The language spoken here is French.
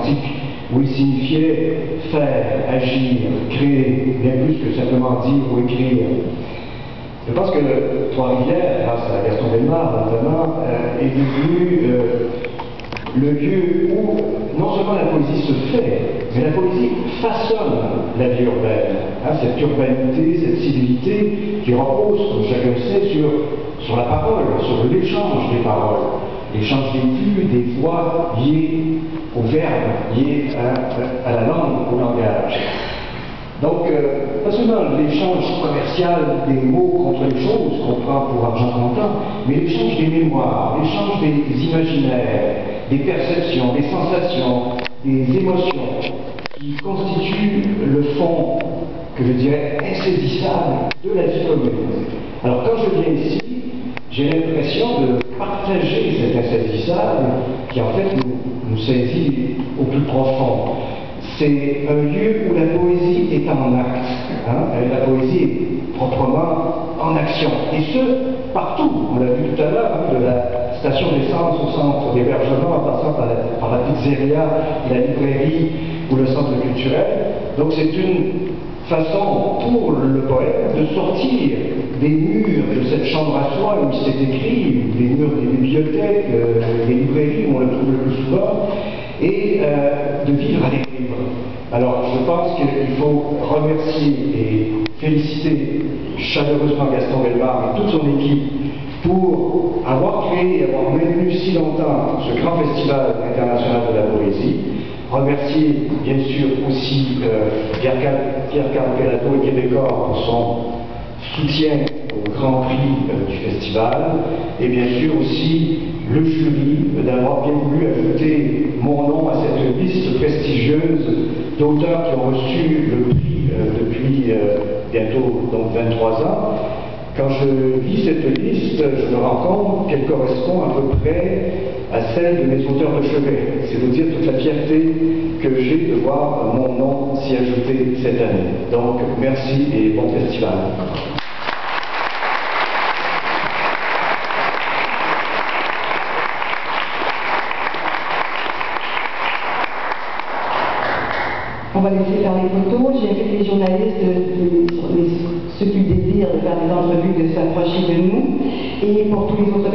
antique, où il signifiait faire, agir, créer, bien plus que simplement dire ou écrire. Je pense que Trois-Rivières, grâce à Gaston Bellemare notamment, est devenu le lieu où non seulement la poésie se fait, mais la poésie façonne la vie urbaine. Cette urbanité, cette civilité qui repose, comme chacun sait, sur la parole, sur l'échange des paroles, l'échange des vues, des voix liées au verbe, liées à la langue, au langage. Donc, pas seulement l'échange commercial des mots contre les choses qu'on prend pour argent comptant, mais l'échange des mémoires, l'échange des imaginaires, des perceptions, des sensations, des émotions, qui constituent le fond, que je dirais, insaisissable de la vie commune. Alors, quand je viens ici, j'ai l'impression de partager cet insaisissable qui, en fait, nous saisit au plus profond. C'est un lieu où la poésie est en acte. La poésie est proprement en action. Et ce, partout. On l'a vu tout à l'heure, de la station d'essence au centre d'hébergement, en passant par la pizzeria, la librairie ou le centre culturel. Donc c'est une façon pour le poète de sortir des murs de cette chambre à soi où il s'est écrit, des murs des bibliothèques, des librairies où on le trouve le plus souvent, et de vivre à l'écrire. Alors, je pense qu'il faut remercier et féliciter chaleureusement Gaston Bellemare et toute son équipe pour avoir créé et avoir maintenu si longtemps ce grand festival international de la poésie. Remercier bien sûr aussi Pierre-Carl Pellato et Québécois pour son soutien au Grand Prix du festival, et bien sûr aussi le jury d'avoir bien voulu ajouter mon nom à cette liste prestigieuse d'auteurs qui ont reçu le prix depuis bientôt donc 23 ans. Quand je lis cette liste, je me rends compte qu'elle correspond à peu près à celle de mes auteurs de chevet. C'est vous dire toute la fierté que j'ai de voir mon nom s'y ajouter cette année. Donc merci et bon festival. On va laisser faire les photos. J'ai invité les journalistes, ceux qui désirent de faire des entrevues, de s'approcher de nous. Et pour tous les autres personnes,